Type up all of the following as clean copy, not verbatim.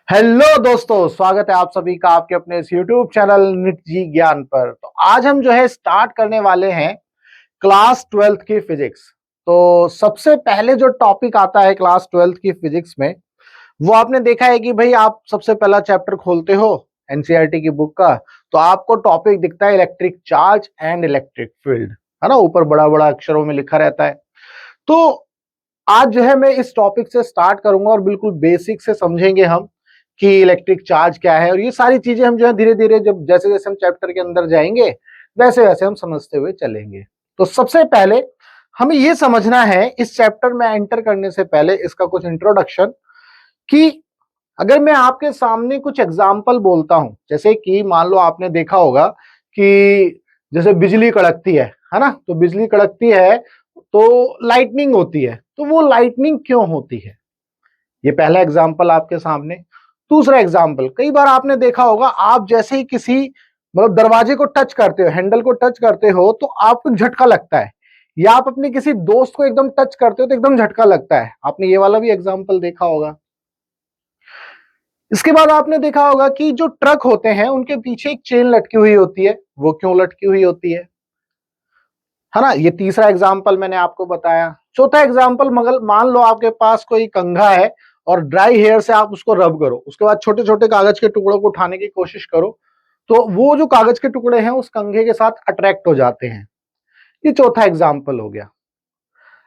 Hello दोस्तों, स्वागत है आप सभी का आपके अपने इस YouTube चैनल निट जी ज्ञान पर। तो आज हम जो है स्टार्ट करने वाले हैं क्लास 12th की फिजिक्स। तो सबसे पहले जो टॉपिक आता है क्लास 12th की फिजिक्स में, वो आपने देखा है कि भाई आप सबसे पहला चैप्टर खोलते हो एनसीईआरटी की बुक का, तो आपको टॉपिक दिखता है electric charge and electric field, है ना। ऊपर बड़ा बड़ा अक्षरों में लिखा रहता है। तो आज जो है मैं इस टॉपिक से स्टार्ट करूंगा और बिल्कुल बेसिक से समझेंगे हम कि इलेक्ट्रिक चार्ज क्या है, और ये सारी चीजें हम जो है धीरे धीरे जब जैसे जैसे हम चैप्टर के अंदर जाएंगे वैसे वैसे हम समझते हुए चलेंगे। तो सबसे पहले हमें ये समझना है इस चैप्टर में एंटर करने से पहले इसका कुछ इंट्रोडक्शन, कि अगर मैं आपके सामने कुछ एग्जाम्पल बोलता हूं, जैसे कि मान लो आपने देखा होगा कि जैसे बिजली कड़कती है ना। तो बिजली कड़कती है तो लाइटनिंग होती है, तो वो लाइटनिंग क्यों होती है, ये पहला एग्जाम्पल आपके सामने। दूसरा एग्जाम्पल, कई बार आपने देखा होगा आप जैसे ही किसी मतलब दरवाजे को टच करते हो, हैंडल को टच करते हो तो आपको झटका लगता है, या आप अपने किसी दोस्त को एकदम टच करते हो तो एकदम झटका लगता है। आपने ये वाला भी एग्जाम्पल देखा होगा। इसके बाद आपने देखा होगा कि जो ट्रक होते हैं उनके पीछे एक चेन लटकी हुई होती है, वो क्यों लटकी हुई होती है ना। ये तीसरा एग्जाम्पल मैंने आपको बताया। चौथा एग्जाम्पल, मगर मान लो आपके पास कोई कंघा है और ड्राई हेयर से आप उसको रब करो, उसके बाद छोटे छोटे कागज के टुकड़ों को उठाने की कोशिश करो, तो वो जो कागज के टुकड़े हैं उस कंघे के साथ अट्रैक्ट हो जाते हैं। ये चौथा एग्जाम्पल हो गया।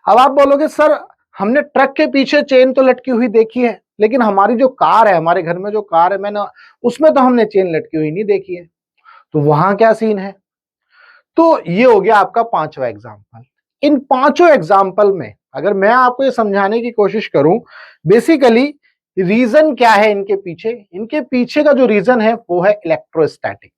अब आप बोलोगे सर हमने ट्रक के पीछे चेन तो लटकी हुई देखी है, लेकिन हमारी जो कार है, हमारे घर में जो कार है, मैंने उसमें तो हमने चेन लटकी हुई नहीं देखी है, तो वहां क्या सीन है। तो ये हो गया आपका पांचवा एग्जाम्पल। इन पांचों एग्जाम्पल में अगर मैं आपको ये समझाने की कोशिश करूं, बेसिकली रीजन क्या है इनके पीछे का जो रीजन है वो है इलेक्ट्रोस्टैटिक।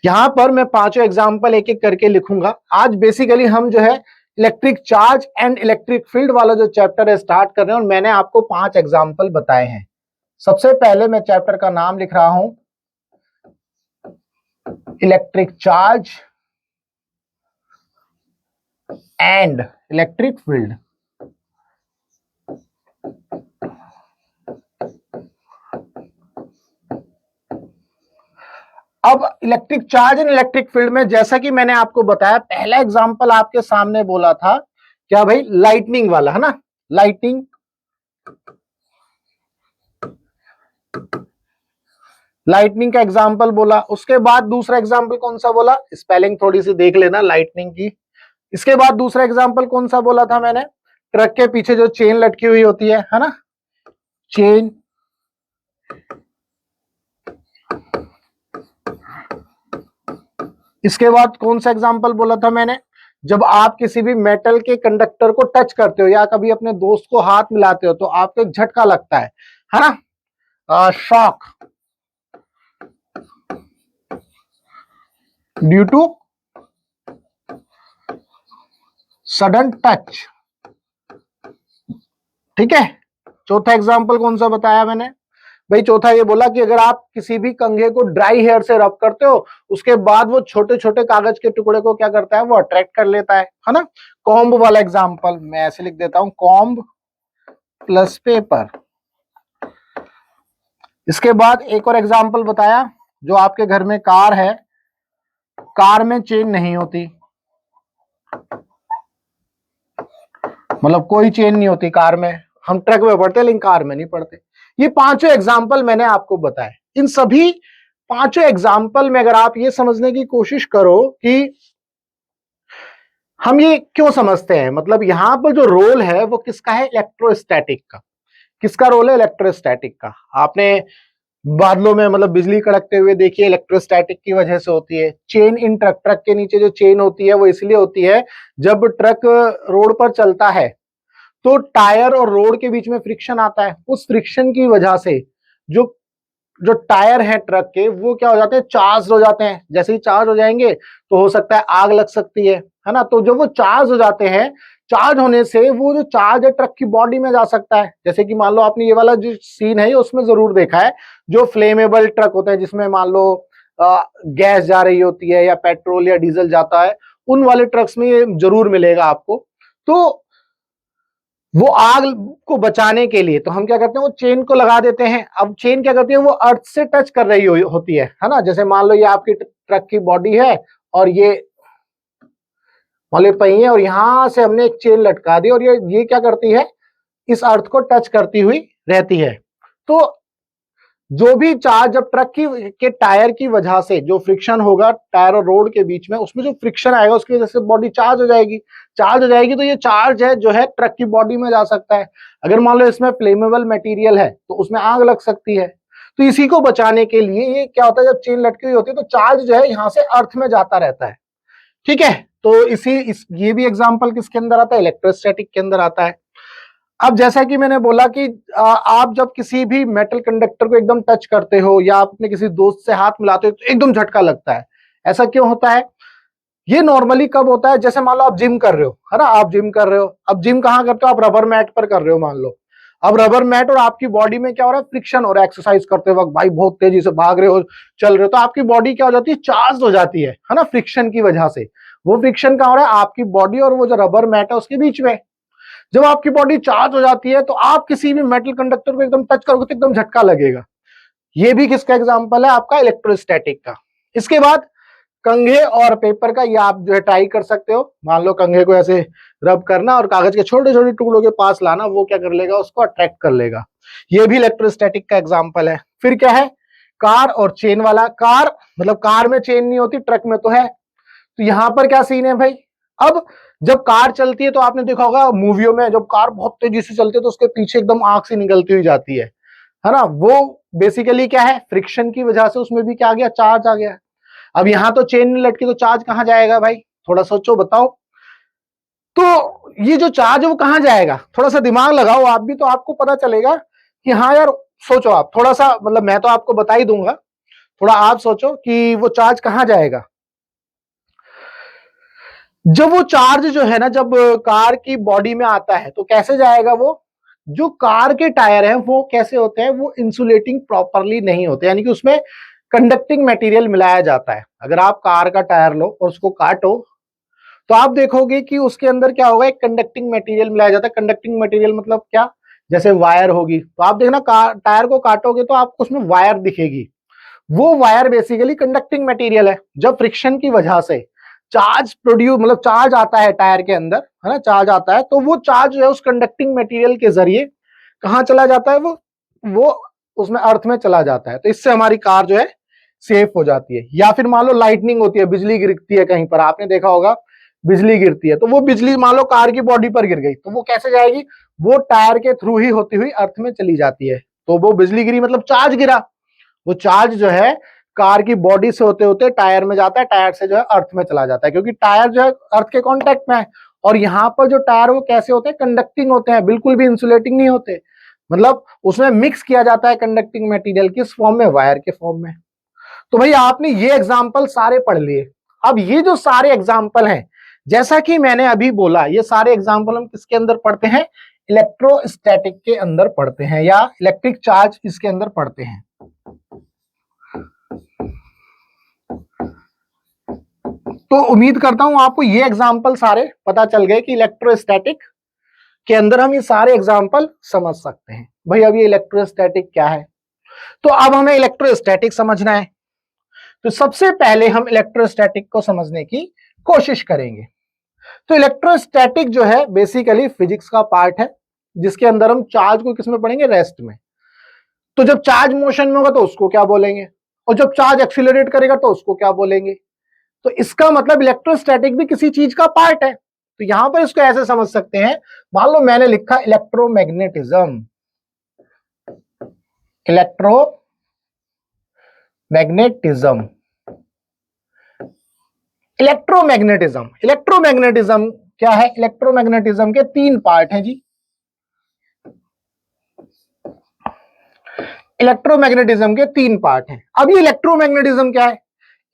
यहां पर मैं पांचों एग्जाम्पल एक एक करके लिखूंगा। आज बेसिकली हम जो है electric charge and electric field वाला जो चैप्टर है स्टार्ट कर रहे हैं, और मैंने आपको 5 एग्जाम्पल बताए हैं। सबसे पहले मैं चैप्टर का नाम लिख रहा हूं electric charge and electric field. अब electric charge and electric field में जैसा कि मैंने आपको बताया, पहला एग्जांपल आपके सामने बोला था क्या भाई, लाइटनिंग वाला, है ना। लाइटनिंग लाइटनिंग का एग्जांपल बोला। उसके बाद दूसरा एग्जांपल कौन सा बोला, स्पेलिंग थोड़ी सी देख लेना लाइटनिंग की। इसके बाद दूसरा एग्जांपल कौन सा बोला था मैंने, ट्रक के पीछे जो चेन लटकी हुई होती है ना, चेन। इसके बाद कौन सा एग्जांपल बोला था मैंने, जब आप किसी भी मेटल के कंडक्टर को टच करते हो या कभी अपने दोस्त को हाथ मिलाते हो तो आपको एक झटका लगता है ना, shock due to sudden touch. ठीक है। चौथा एग्जांपल कौन सा बताया मैंने भाई, चौथा ये बोला कि अगर आप किसी भी कंघे को ड्राई हेयर से रब करते हो, उसके बाद वो छोटे छोटे कागज के टुकड़े को क्या करता है, वो अट्रैक्ट कर लेता है ना। कॉम्ब वाला एग्जांपल मैं ऐसे लिख देता हूं, कॉम्ब प्लस पेपर। इसके बाद एक और एग्जांपल बताया, जो आपके घर में कार है, कार में चेन नहीं होती, मतलब कोई चेन नहीं होती कार में। हम ट्रक में पढ़ते लेकिन कार में नहीं पढ़ते। ये पांचों एग्जाम्पल मैंने आपको बताए। इन सभी पांचों एग्जाम्पल में अगर आप ये समझने की कोशिश करो कि हम ये क्यों समझते हैं, मतलब यहां पर जो रोल है वो किसका है, इलेक्ट्रोस्टैटिक का। किसका रोल है, इलेक्ट्रोस्टैटिक का। आपने बादलों में मतलब बिजली कड़कते हुए देखिए, इलेक्ट्रोस्टैटिक की वजह से होती है। चेन इन ट्रक, ट्रक के नीचे जो चेन होती है वो इसलिए होती है, जब ट्रक रोड पर चलता है तो टायर और रोड के बीच में फ्रिक्शन आता है। उस फ्रिक्शन की वजह से जो जो टायर हैं ट्रक के, वो क्या हो जाते हैं, चार्ज हो जाते हैं। जैसे ही चार्ज हो जाएंगे तो हो सकता है आग लग सकती है ना। तो जब वो चार्ज हो जाते हैं, चार्ज होने से वो जो चार्ज है ट्रक की बॉडी में जा सकता है। जैसे कि मान लो आपने ये वाला जो सीन है उसमें जरूर देखा है, जो फ्लेमेबल ट्रक होते हैं जिसमें मान लो गैस जा रही होती है या पेट्रोल या डीजल जाता है, उन वाले ट्रक्स में ये जरूर मिलेगा आपको। तो वो आग को बचाने के लिए तो हम क्या करते हैं, वो चेन को लगा देते हैं। अब चेन क्या करती है, वो अर्थ से टच कर रही होती है ना। जैसे मान लो ये आपकी ट्रक की बॉडी है और ये वाले पहिए, और यहां से हमने एक चेन लटका दी और ये क्या करती है, इस अर्थ को टच करती हुई रहती है। तो जो भी चार्ज जब ट्रक के टायर की वजह से जो फ्रिक्शन होगा टायर और रोड के बीच में, उसमें जो फ्रिक्शन आएगा उसकी वजह से बॉडी चार्ज हो जाएगी। चार्ज हो जाएगी तो ये चार्ज है जो है ट्रक की बॉडी में जा सकता है। अगर मान लो इसमें फ्लेमेबल मटेरियल है तो उसमें आग लग सकती है। तो इसी को बचाने के लिए ये क्या होता है, जब चेन लटकी हुई होती है तो चार्ज जो है यहाँ से अर्थ में जाता रहता है। ठीक है, तो ये भी एग्जाम्पल किसके अंदर आता है, इलेक्ट्रोस्टैटिक के अंदर आता है। अब जैसा कि मैंने बोला कि आप जब किसी भी मेटल कंडक्टर को एकदम टच करते हो या आप अपने किसी दोस्त से हाथ मिलाते हो तो एकदम झटका लगता है। ऐसा क्यों होता है? ये नॉर्मली कब होता है, जैसे मान लो आप जिम कर रहे हो, है ना, आप जिम कर रहे हो। अब जिम कहाँ करते हो, आप रबर मैट पर कर रहे हो मान लो। अब रबर मैट और आपकी बॉडी में क्या हो रहा है, फ्रिक्शन हो रहा है। एक्सरसाइज करते वक्त भाई बहुत तेजी से भाग रहे हो, चल रहे हो, तो आपकी बॉडी क्या हो जाती है, चार्ज हो जाती है ना, फ्रिक्शन की वजह से। वो फ्रिक्शन कहाँ हो रहा है, आपकी बॉडी और वो जो रबर मैट है उसके बीच में। जब आपकी बॉडी चार्ज हो जाती है तो आप किसी भी मेटल कंडक्टर को एकदम टच करोगे तो एकदम झटका लगेगा। ये भी किसका एग्जांपल है, आपका इलेक्ट्रोस्टैटिक का। इसके बाद कंघे और पेपर का, ये आप जो है ट्राई कर सकते हो। मान लो कंघे को ऐसे रब करना और कागज के छोटे छोटे टुकड़ों के पास लाना, वो क्या कर लेगा, उसको अट्रैक्ट कर लेगा। ये भी इलेक्ट्रोस्टैटिक का एग्जांपल है। फिर क्या है, कार और चेन वाला। कार मतलब कार में चेन नहीं होती, ट्रक में तो है। तो यहां पर क्या सीन है भाई, अब जब कार चलती है तो आपने देखा होगा मूवियों में, जब कार बहुत तेजी से चलती है तो उसके पीछे एकदम आग से निकलती हुई जाती है ना। वो बेसिकली क्या है, फ्रिक्शन की वजह से उसमें भी क्या आ गया, चार्ज आ गया। अब यहां तो चेन नहीं लटकी तो चार्ज कहां जाएगा भाई, थोड़ा सोचो बताओ। तो ये जो चार्ज है वो कहां जाएगा, थोड़ा सा दिमाग लगाओ आप भी, तो आपको पता चलेगा कि हाँ यार, सोचो आप थोड़ा सा, मतलब मैं तो आपको बता ही दूंगा, थोड़ा आप सोचो कि वो चार्ज कहां जाएगा। जब वो चार्ज जो है ना, जब कार की बॉडी में आता है तो कैसे जाएगा, वो जो कार के टायर हैं वो कैसे होते हैं, वो इंसुलेटिंग प्रॉपरली नहीं होते, यानी कि उसमें कंडक्टिंग मटेरियल मिलाया जाता है। अगर आप कार का टायर लो और उसको काटो तो आप देखोगे कि उसके अंदर क्या होगा, एक कंडक्टिंग मटेरियल मिलाया जाता है। कंडक्टिंग मटेरियल मतलब क्या, जैसे वायर होगी, तो आप देखना टायर को काटोगे तो आपको उसमें वायर दिखेगी। वो वायर बेसिकली कंडक्टिंग मटेरियल है। जब फ्रिक्शन की वजह से चार्ज प्रोड्यूस, मतलब चार्ज आता है टायर के अंदर, है ना, चार्ज आता है, तो वो चार्ज जो है उस कंडक्टिंग मटेरियल के जरिए कहाँ चला जाता है, वो उसमें अर्थ में चला जाता है। तो इससे हमारी कार जो है सेफ हो जाती है। या फिर मान लो लाइटनिंग होती है, बिजली गिरती है कहीं पर, आपने देखा होगा बिजली गिरती है, तो वो बिजली मान लो कार की बॉडी पर गिर गई तो वो कैसे जाएगी, वो टायर के थ्रू ही होती हुई अर्थ में चली जाती है। तो वो बिजली गिरी मतलब चार्ज गिरा, वो चार्ज जो है कार की बॉडी से होते होते टायर में जाता है, टायर से जो है अर्थ में चला जाता है, क्योंकि टायर जो है अर्थ के कांटेक्ट में है। और यहाँ पर जो टायर वो कैसे होते हैं, कंडक्टिंग होते हैं, बिल्कुल भी इंसुलेटिंग नहीं होते। मतलब उसमें मिक्स किया जाता है कंडक्टिंग मटेरियल, किस फॉर्म में, वायर के फॉर्म में। तो भाई आपने ये एग्जाम्पल सारे पढ़ लिए। अब ये जो सारे एग्जाम्पल हैं, जैसा कि मैंने अभी बोला, ये सारे एग्जाम्पल हम किसके अंदर पढ़ते हैं, इलेक्ट्रोस्टैटिक के अंदर पढ़ते हैं, या इलेक्ट्रिक चार्ज इसके अंदर पढ़ते हैं। तो उम्मीद करता हूं आपको ये एग्जाम्पल सारे पता चल गए कि इलेक्ट्रोस्टैटिक के अंदर हम ये सारे एग्जाम्पल समझ सकते हैं। भाई अब ये इलेक्ट्रोस्टैटिक क्या है, तो अब हमें इलेक्ट्रोस्टैटिक समझना है। तो सबसे पहले हम इलेक्ट्रोस्टैटिक को समझने की कोशिश करेंगे। तो इलेक्ट्रोस्टैटिक जो है बेसिकली फिजिक्स का पार्ट है, जिसके अंदर हम चार्ज को किसमें पढ़ेंगे, रेस्ट में। तो जब चार्ज मोशन में होगा तो उसको क्या बोलेंगे, और जब चार्ज एक्सीलरेट करेगा तो उसको क्या बोलेंगे। तो इसका मतलब इलेक्ट्रोस्टैटिक भी किसी चीज का पार्ट है। तो यहां पर इसको ऐसे समझ सकते हैं, मान लो मैंने लिखा इलेक्ट्रोमैग्नेटिज्म, इलेक्ट्रोमैग्नेटिज्म, इलेक्ट्रोमैग्नेटिज्म। इलेक्ट्रोमैग्नेटिज्म क्या है, इलेक्ट्रोमैग्नेटिज्म के तीन पार्ट हैं जी। इलेक्ट्रोमैग्नेटिज्म के तीन पार्ट हैं। अब ये इलेक्ट्रोमैग्नेटिज्म क्या है,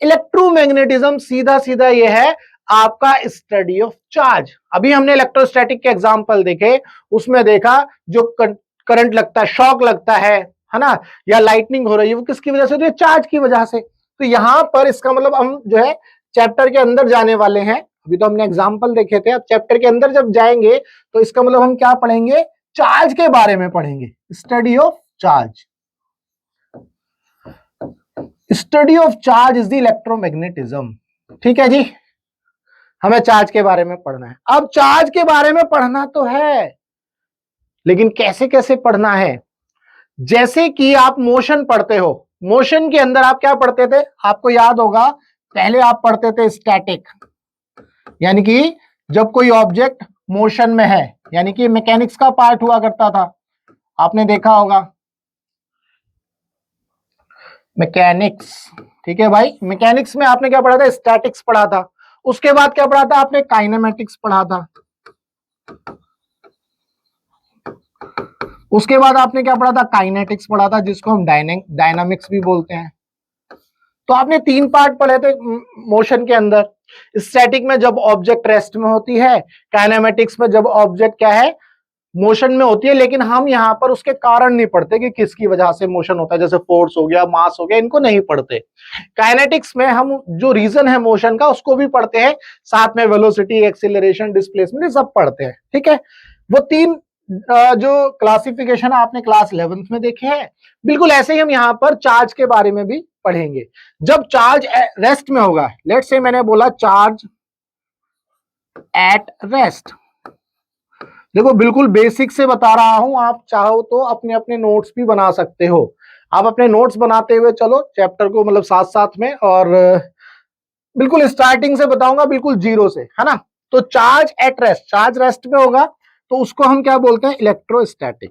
इलेक्ट्रोमैग्नेटिज्म सीधा सीधा ये है आपका स्टडी ऑफ चार्ज। अभी हमने इलेक्ट्रोस्टैटिक के एग्जांपल देखे, उसमें देखा जो करंट लगता है, शॉक लगता है ना, या लाइटनिंग हो रही है, वो किसकी वजह से होती है, चार्ज की वजह से। तो यहां पर इसका मतलब हम जो है चैप्टर के अंदर जाने वाले हैं, अभी तो हमने एग्जाम्पल देखे थे, अब चैप्टर के अंदर जब जाएंगे तो इसका मतलब हम क्या पढ़ेंगे, चार्ज के बारे में पढ़ेंगे, study of charge. Study of charge is the electromagnetism. ठीक है जी, हमें चार्ज के बारे में पढ़ना है। अब चार्ज के बारे में पढ़ना तो है, लेकिन कैसे कैसे पढ़ना है। जैसे कि आप मोशन पढ़ते हो, मोशन के अंदर आप क्या पढ़ते थे, आपको याद होगा, पहले आप पढ़ते थे स्टैटिक, यानी कि जब कोई ऑब्जेक्ट मोशन में है, यानी कि मैकेनिक्स का पार्ट हुआ करता था, आपने देखा होगा मैकेनिक्स। ठीक है भाई, मैकेनिक्स में आपने क्या पढ़ा था, स्टैटिक्स पढ़ा था। उसके बाद क्या पढ़ा था आपने, काइनेमेटिक्स पढ़ा था। उसके बाद आपने क्या पढ़ा था, काइनेटिक्स पढ़ा था, जिसको हम डायनामिक्स भी बोलते हैं। तो आपने 3 पार्ट पढ़े थे मोशन के अंदर। स्टैटिक में जब ऑब्जेक्ट रेस्ट में होती है, काइनेमेटिक्स में जब ऑब्जेक्ट क्या है, मोशन में होती है, लेकिन हम यहां पर उसके कारण नहीं पढ़ते कि किसकी वजह से मोशन होता है, जैसे फोर्स हो गया, मास हो गया, इनको नहीं पढ़ते। काइनेटिक्स में हम जो रीजन है मोशन का उसको भी पढ़ते हैं, साथ में वेलोसिटी, एक्सीलरेशन, डिस्प्लेसमेंट, ये सब पढ़ते हैं। ठीक है, वो 3 जो क्लासिफिकेशन आपने क्लास 11th में देखे हैं, बिल्कुल ऐसे ही हम यहाँ पर चार्ज के बारे में भी पढ़ेंगे। जब चार्ज रेस्ट में होगा, लेट्स से मैंने बोला चार्ज एट रेस्ट, देखो बिल्कुल बेसिक से बता रहा हूं, आप चाहो तो अपने अपने नोट्स भी बना सकते हो। आप अपने नोट्स बनाते हुए चलो चैप्टर को, मतलब साथ साथ में, और बिल्कुल स्टार्टिंग से बताऊंगा, बिल्कुल जीरो से, है ना। तो charge at rest, charge rest में होगा तो उसको हम क्या बोलते हैं, इलेक्ट्रोस्टैटिक।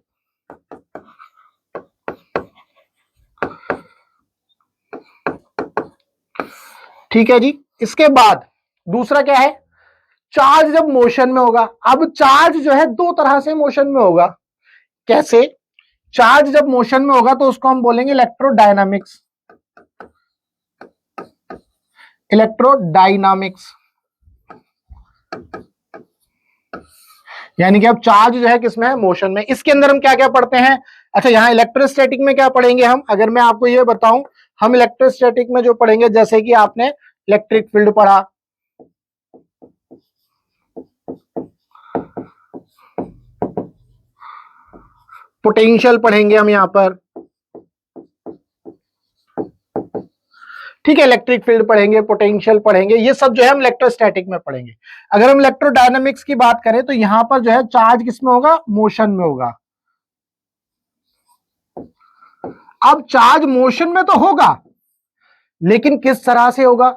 ठीक है जी, इसके बाद दूसरा क्या है, चार्ज जब मोशन में होगा। अब चार्ज जो है 2 तरह से मोशन में होगा। कैसे, चार्ज जब मोशन में होगा तो उसको हम बोलेंगे इलेक्ट्रोडायनामिक्स, इलेक्ट्रोडायनामिक्स, यानी कि अब चार्ज जो है किसमें है, मोशन में। इसके अंदर हम क्या क्या पढ़ते हैं, अच्छा यहाँ इलेक्ट्रोस्टैटिक में क्या पढ़ेंगे हम, अगर मैं आपको ये बताऊं, हम इलेक्ट्रोस्टैटिक में जो पढ़ेंगे, जैसे कि आपने इलेक्ट्रिक फील्ड पढ़ा, पोटेंशियल पढ़ेंगे हम यहां पर, ठीक है, इलेक्ट्रिक फील्ड पढ़ेंगे, पोटेंशियल पढ़ेंगे, ये सब जो है हम इलेक्ट्रोस्टैटिक में पढ़ेंगे। अगर हम इलेक्ट्रोडायनामिक्स की बात करें तो यहां पर जो है चार्ज किसमें होगा, मोशन में होगा। अब चार्ज मोशन में तो होगा, लेकिन किस तरह से होगा,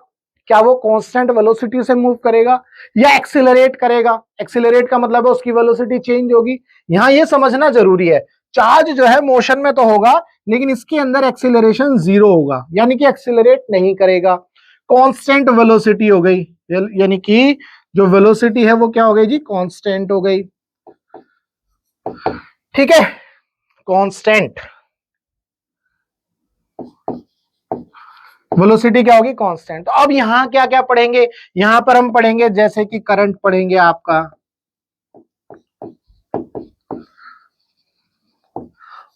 क्या वो कांस्टेंट वेलोसिटी से मूव करेगा या एक्सीलरेट करेगा। एक्सीलरेट का मतलब है उसकी वेलोसिटी चेंज होगी, यहां ये समझना जरूरी है। चार्ज जो है मोशन में तो होगा, लेकिन इसके अंदर एक्सीलरेशन 0 होगा, यानी कि एक्सीलरेट नहीं करेगा, कांस्टेंट वेलोसिटी हो गई, यानी कि जो वेलोसिटी है वो क्या हो गई जी, कांस्टेंट हो गई। ठीक है, कांस्टेंट वेलोसिटी क्या होगी, कांस्टेंट। तो अब यहां क्या क्या पढ़ेंगे, यहां पर हम पढ़ेंगे जैसे कि करंट पढ़ेंगे आपका,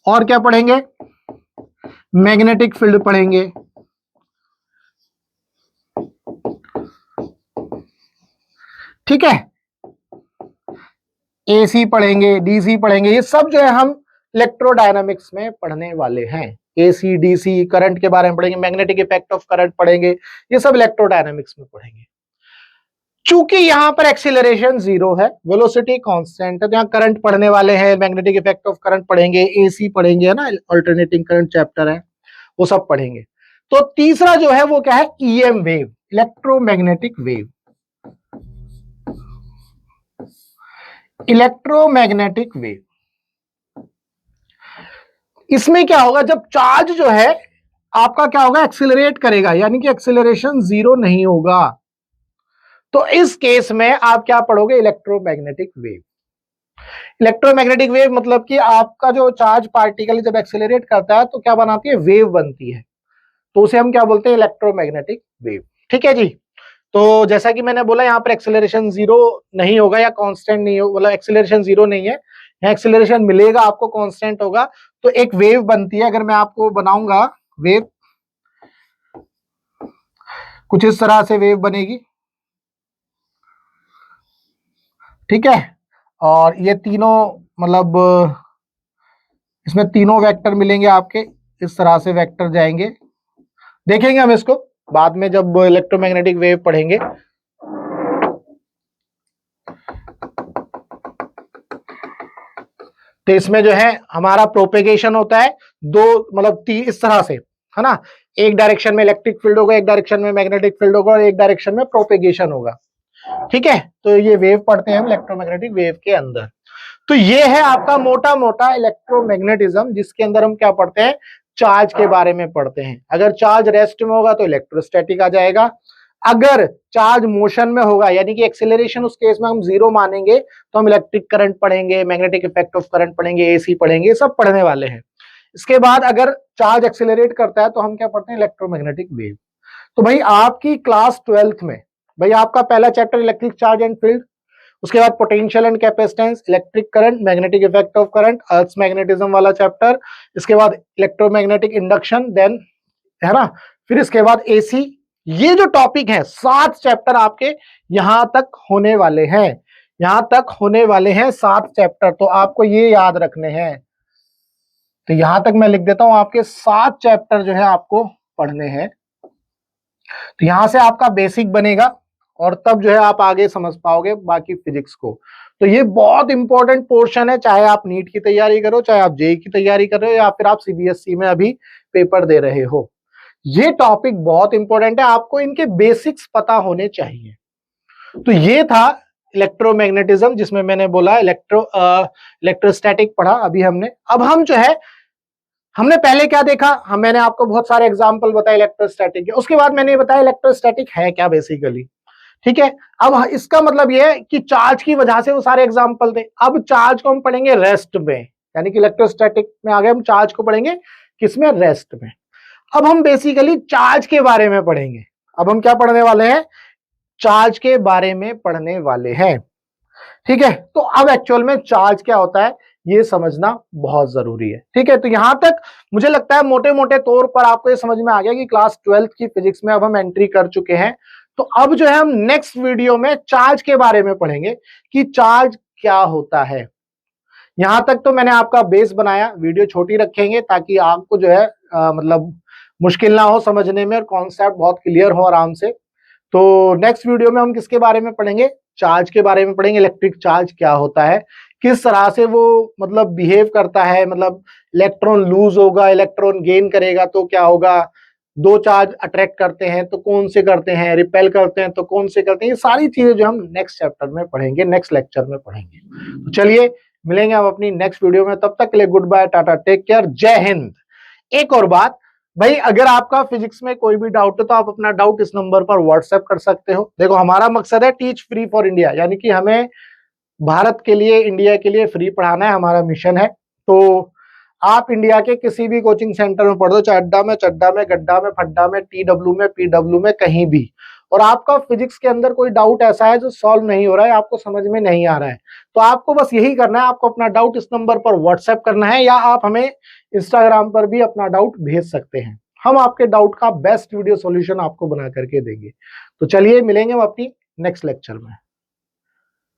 और क्या पढ़ेंगे, मैग्नेटिक फील्ड पढ़ेंगे, ठीक है, एसी पढ़ेंगे, डीसी पढ़ेंगे, ये सब जो है हम इलेक्ट्रोडायनामिक्स में पढ़ने वाले हैं। एसी, डीसी, करंट के बारे में पढ़ेंगे, मैग्नेटिक इफेक्ट ऑफ करंट पढ़ेंगे, ये सब इलेक्ट्रोडायनामिक्स में पढ़ेंगे। चूंकि यहां पर एक्सीलरेशन 0 है, वेलोसिटी कांस्टेंट है, तो यहां करंट पढ़ने वाले हैं, मैग्नेटिक इफेक्ट ऑफ करंट पढ़ेंगे, एसी पढ़ेंगे, है ना, अल्टरनेटिंग करंट चैप्टर है, वो सब पढ़ेंगे। तो तीसरा जो है वो क्या है, EM wave, electromagnetic wave, electromagnetic wave. इसमें क्या होगा, जब चार्ज जो है आपका क्या होगा, एक्सीलरेट करेगा, यानी कि एक्सीलरेशन 0 नहीं होगा, तो इस केस में आप क्या पढ़ोगे, इलेक्ट्रोमैग्नेटिक वेव। इलेक्ट्रोमैग्नेटिक वेव मतलब कि आपका जो चार्ज पार्टिकल जब एक्सीलरेट करता है तो क्या बनाती है, वेव बनती है, तो उसे हम क्या बोलते हैं, इलेक्ट्रोमैग्नेटिक वेव। ठीक है जी, तो जैसा कि मैंने बोला यहाँ पर एक्सीलरेशन 0 नहीं होगा या कांस्टेंट नहीं होगा, मतलब एक्सीलरेशन 0 नहीं है, यहाँ एक्सीलरेशन मिलेगा आपको, कांस्टेंट होगा, तो एक वेव बनती है। अगर मैं आपको बनाऊंगा वेव, कुछ इस तरह से वेव बनेगी, ठीक है। और ये तीनों मतलब इसमें तीनों वेक्टर मिलेंगे आपके, इस तरह से वेक्टर जाएंगे। देखेंगे हम इसको बाद में जब इलेक्ट्रोमैग्नेटिक वेव पढ़ेंगे। तो इसमें जो है हमारा प्रोपेगेशन होता है दो, मतलब इस तरह से, है ना। एक डायरेक्शन में इलेक्ट्रिक फील्ड होगा, एक डायरेक्शन में मैग्नेटिक फील्ड होगा और एक डायरेक्शन में प्रोपेगेशन होगा। ठीक है, तो ये वेव पढ़ते हैं हम इलेक्ट्रोमैग्नेटिक वेव के अंदर। तो ये है आपका मोटा मोटा इलेक्ट्रोमैग्नेटिज्म, जिसके अंदर हम क्या पढ़ते हैं, चार्ज के बारे में पढ़ते हैं। अगर चार्ज रेस्ट में होगा तो इलेक्ट्रोस्टैटिक आ जाएगा, अगर चार्ज मोशन में होगा यानी कि एक्सेलरेशन, उस केस में हम जीरो मानेंगे तो हम इलेक्ट्रिक करंट पढ़ेंगे, मैग्नेटिक इफेक्ट ऑफ करंट पढ़ेंगे, एसी पढ़ेंगे, सब पढ़ने वाले हैं। इसके बाद अगर चार्ज एक्सेलरेट करता है तो हम क्या पढ़ते हैं, इलेक्ट्रोमैग्नेटिक वेव। तो भाई आपकी क्लास 12th में भाई आपका पहला chapter electric charge and field, उसके बाद potential and capacitance, electric current, magnetic effect of current, earth magnetism वाला चैप्टर, इसके बाद इलेक्ट्रोमैग्नेटिक इंडक्शन, देन, है ना, फिर इसके बाद एसी। ये जो टॉपिक है 7 चैप्टर आपके यहां तक होने वाले हैं, यहां तक होने वाले हैं 7 चैप्टर, तो आपको ये याद रखने हैं। तो यहां तक मैं लिख देता हूं, आपके 7 चैप्टर जो है आपको पढ़ने हैं। तो यहां से आपका बेसिक बनेगा और तब जो है आप आगे समझ पाओगे बाकी फिजिक्स को। तो ये बहुत इंपॉर्टेंट पोर्शन है, चाहे आप नीट की तैयारी करो, चाहे आप जेईई की तैयारी कर रहे हो, या फिर आप सीबीएसई में अभी पेपर दे रहे हो। ये टॉपिक बहुत इंपॉर्टेंट है, आपको इनके बेसिक्स पता होने चाहिए। तो ये था इलेक्ट्रोमैग्नेटिज्म, जिसमें मैंने बोला इलेक्ट्रोस्टैटिक पढ़ा अभी हमने। अब हम जो है, हमने पहले क्या देखा, मैंने आपको बहुत सारे एग्जांपल बताए इलेक्ट्रोस्टैटिक के, उसके बाद मैंने बताया इलेक्ट्रोस्टैटिक है क्या बेसिकली। ठीक है, अब इसका मतलब यह है कि चार्ज की वजह से वो सारे एग्जांपल थे। अब चार्ज को हम पढ़ेंगे रेस्ट में, यानी कि इलेक्ट्रोस्टैटिक में आ गए, हम चार्ज को पढ़ेंगे किसमें, रेस्ट में। अब हम बेसिकली चार्ज के बारे में पढ़ेंगे। अब हम क्या पढ़ने वाले हैं, चार्ज के बारे में पढ़ने वाले हैं। ठीक है, तो अब एक्चुअल में चार्ज क्या होता है ये समझना बहुत जरूरी है। ठीक है, तो यहां तक मुझे लगता है मोटे मोटे तौर पर आपको ये समझ में आ गया कि क्लास 12th की फिजिक्स में अब हम एंट्री कर चुके हैं। तो अब जो है हम नेक्स्ट वीडियो में चार्ज के बारे में पढ़ेंगे कि चार्ज क्या होता है। यहां तक तो मैंने आपका बेस बनाया, वीडियो छोटी रखेंगे ताकि आपको जो है मतलब मुश्किल ना हो समझने में और कॉन्सेप्ट बहुत क्लियर हो आराम से। तो नेक्स्ट वीडियो में हम किसके बारे में पढ़ेंगे, चार्ज के बारे में पढ़ेंगे। इलेक्ट्रिक चार्ज क्या होता है, किस तरह से वो मतलब बिहेव करता है, मतलब इलेक्ट्रॉन लूज होगा, इलेक्ट्रॉन गेन करेगा तो क्या होगा, दो चार्ज अट्रैक्ट करते हैं तो कौन से करते हैं, रिपेल करते हैं तो कौन से करते हैं, ये सारी चीजें जो हम नेक्स्ट चैप्टर में पढ़ेंगे, नेक्स्ट लेक्चर में पढ़ेंगे। तो चलिए मिलेंगे हम अपनी नेक्स्ट वीडियो में, तब तक के लिए good bye, tata, take care, जय हिंद। एक और बात भाई, अगर आपका फिजिक्स में कोई भी डाउट है तो आप अपना डाउट इस नंबर पर व्हाट्सएप कर सकते हो। देखो हमारा मकसद है टीच फ्री फॉर इंडिया, यानी कि हमें भारत के लिए, इंडिया के लिए फ्री पढ़ाना है, हमारा मिशन है। तो आप इंडिया के किसी भी कोचिंग सेंटर में पढ़ दो, चाहे अड्डा में, चड्डा में, गड्ढा में, फड्डा में, टीडब्ल्यू में, पीडब्ल्यू में, कहीं भी, और आपका फिजिक्स के अंदर कोई डाउट ऐसा है जो सॉल्व नहीं हो रहा है, आपको समझ में नहीं आ रहा है, तो आपको बस यही करना है, आपको अपना डाउट इस नंबर पर व्हाट्सएप करना है, या आप हमें इंस्टाग्राम पर भी अपना डाउट भेज सकते हैं। हम आपके डाउट का बेस्ट वीडियो सॉल्यूशन आपको बना करके देंगे। तो चलिए मिलेंगे हम अपनी नेक्स्ट लेक्चर में।